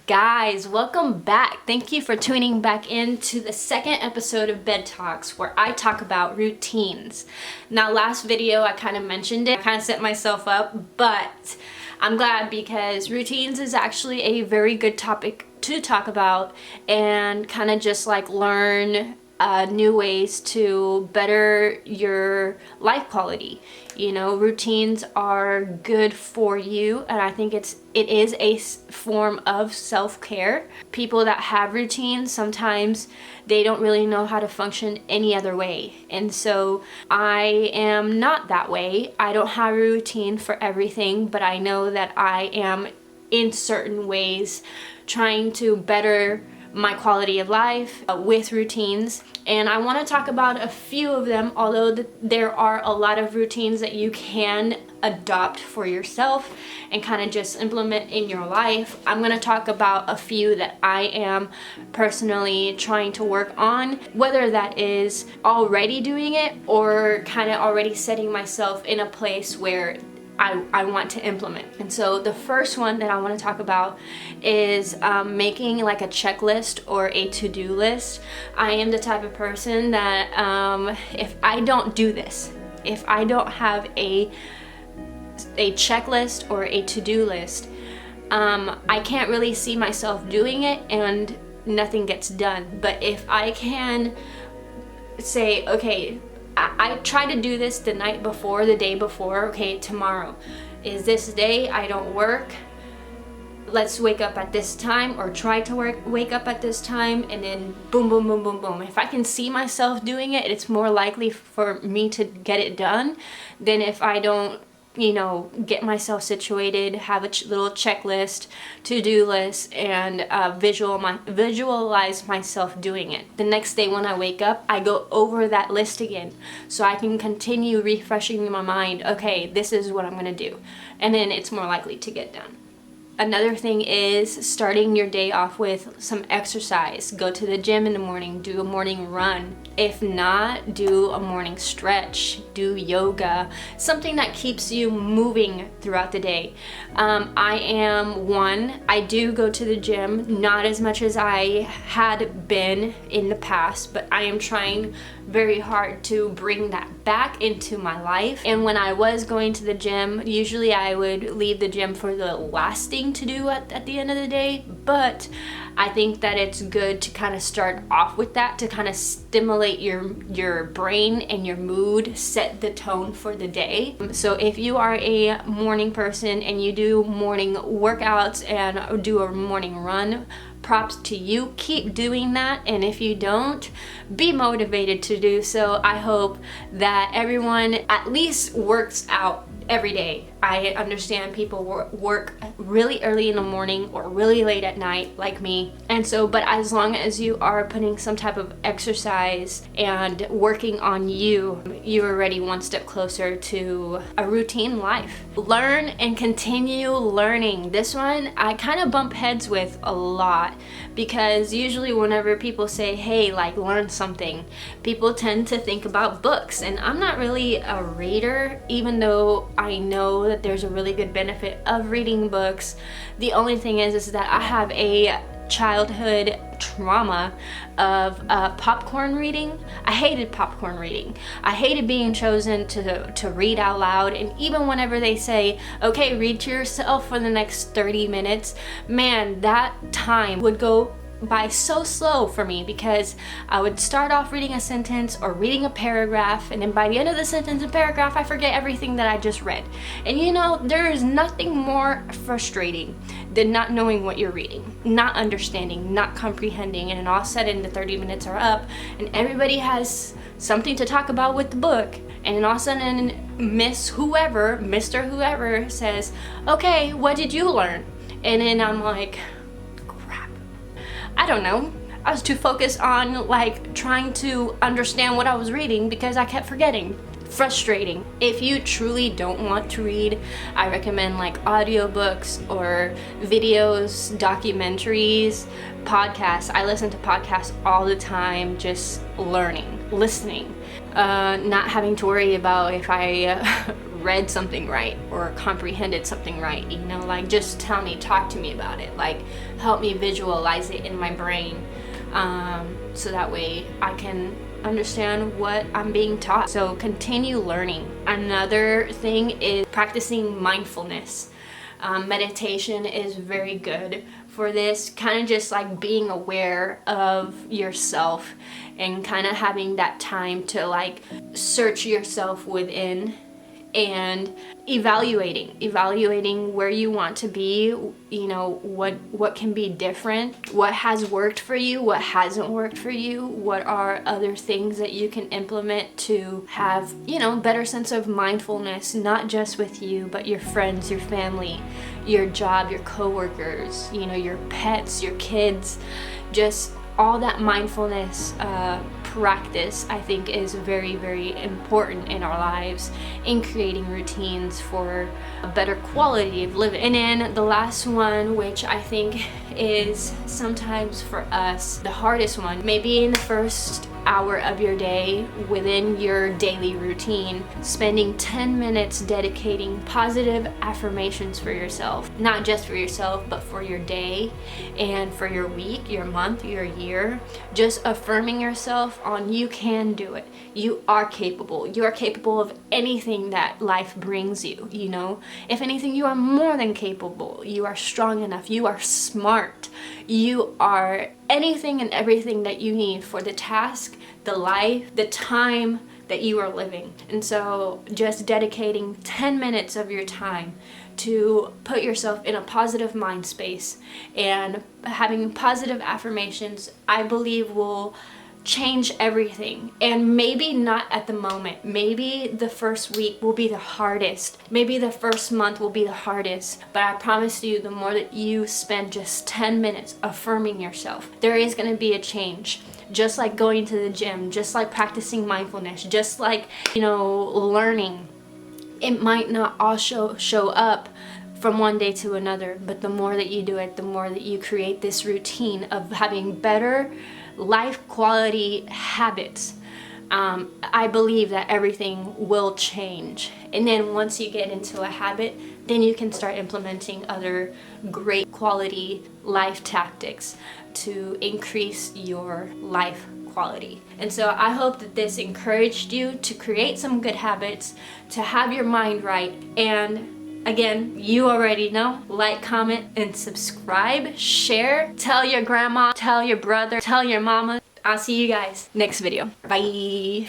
Guys, welcome back. Thank you for tuning back in to the second episode of Bed Talks, where I talk about routines. Now, last video I kind of mentioned it, I kind of set myself up, but I'm glad because routines is actually a very good topic to talk about and kind of just like learn new ways to better your life quality. You know, routines are good for you, and I think it is a form of self-care. People that have routines, sometimes they don't really know how to function any other way. And so I am not that way. I don't have a routine for everything, but I know that I am in certain ways trying to better my quality of life with routines. And I want to talk about a few of them, although there are a lot of routines that you can adopt for yourself and kind of just implement in your life. I'm going to talk about a few that I am personally trying to work on, whether that is already doing it or kind of already setting myself in a place where I want to implement. And so the first one that I want to talk about is making like a checklist or a to-do list. I am the type of person that if I don't do this, if I don't have a checklist or a to-do list, I can't really see myself doing it and nothing gets done. But if I can say, okay, I try to do this the night before, the day before. Okay, tomorrow is this day I don't work. Let's wake up at this time, or try to wake up at this time, and then boom, boom, boom, boom, boom. If I can see myself doing it, it's more likely for me to get it done than if I don't, you know, get myself situated, have a little checklist, to-do list, and visualize myself doing it. The next day when I wake up, I go over that list again so I can continue refreshing my mind. Okay, this is what I'm gonna do. And then it's more likely to get done. Another thing is starting your day off with some exercise. Go to the gym in the morning, do a morning run. If not, do a morning stretch, do yoga, something that keeps you moving throughout the day. I do go to the gym, not as much as I had been in the past, but I am trying very hard to bring that back into my life. And when I was going to the gym, usually I would leave the gym for the last thing to do at the end of the day, but I think that it's good to kind of start off with that to kind of stimulate your brain and your mood, set the tone for the day. So if you are a morning person and you do morning workouts and do a morning run, props to you. Keep doing that, and if you don't, be motivated to do so. I hope that everyone at least works out every day. I understand people work really early in the morning or really late at night like me, and so but as long as you are putting some type of exercise and working on you're already one step closer to a routine life. Learn and continue learning. This one I kind of bump heads with a lot, because usually whenever people say, hey, like learn something, people tend to think about books, and I'm not really a reader, even though I know that there's a really good benefit of reading books. The only thing is that I have a childhood trauma of popcorn reading. I hated popcorn reading. I hated being chosen to read out loud, and even whenever they say, okay, read to yourself for the next 30 minutes, man, that time would go by so slow for me, because I would start off reading a sentence or reading a paragraph, and then by the end of the sentence and paragraph I forget everything that I just read. And you know, there is nothing more frustrating than not knowing what you're reading, not understanding, not comprehending, and then all of a sudden the 30 minutes are up and everybody has something to talk about with the book, and then all of a sudden Mr. Whoever says, okay, what did you learn? And then I'm like, I don't know. I was too focused on like trying to understand what I was reading because I kept forgetting. Frustrating. If you truly don't want to read, I recommend like audiobooks or videos, documentaries, podcasts. I listen to podcasts all the time, just learning, listening, not having to worry about if I read something right or comprehended something right, you know, like just tell me, talk to me about it, like help me visualize it in my brain, so that way I can understand what I'm being taught. So continue learning. Another thing is practicing mindfulness. Meditation is very good for this, kind of just like being aware of yourself and kind of having that time to like search yourself within and evaluating where you want to be, you know, what can be different, what has worked for you, what hasn't worked for you, what are other things that you can implement to have, you know, better sense of mindfulness, not just with you, but your friends, your family, your job, your coworkers, you know, your pets, your kids, just all that mindfulness practice, I think, is very, very important in our lives in creating routines for a better quality of living. And then the last one, which I think is sometimes for us the hardest one, maybe in the first hour of your day within your daily routine, spending 10 minutes dedicating positive affirmations for yourself, not just for yourself, but for your day and for your week, your month, your year. Just affirming yourself on you can do it. You are capable. You are capable of anything that life brings you, you know. If anything, you are more than capable. You are strong enough. You are smart. You are anything and everything that you need for the task, the life, the time that you are living. And so just dedicating 10 minutes of your time to put yourself in a positive mind space and having positive affirmations, I believe will change everything. And maybe not at the moment. Maybe the first week will be the hardest. Maybe the first month will be the hardest. But I promise you, the more that you spend just 10 minutes affirming yourself, there is going to be a change. Just like going to the gym, just like practicing mindfulness, just like, you know, learning. It might not all show up from one day to another, but the more that you do it, the more that you create this routine of having better life quality habits, I believe that everything will change. And then once you get into a habit, then you can start implementing other great quality life tactics to increase your life quality. And so I hope that this encouraged you to create some good habits, to have your mind right. And again, you already know, like, comment, and subscribe, share, tell your grandma, tell your brother, tell your mama. I'll see you guys next video. Bye.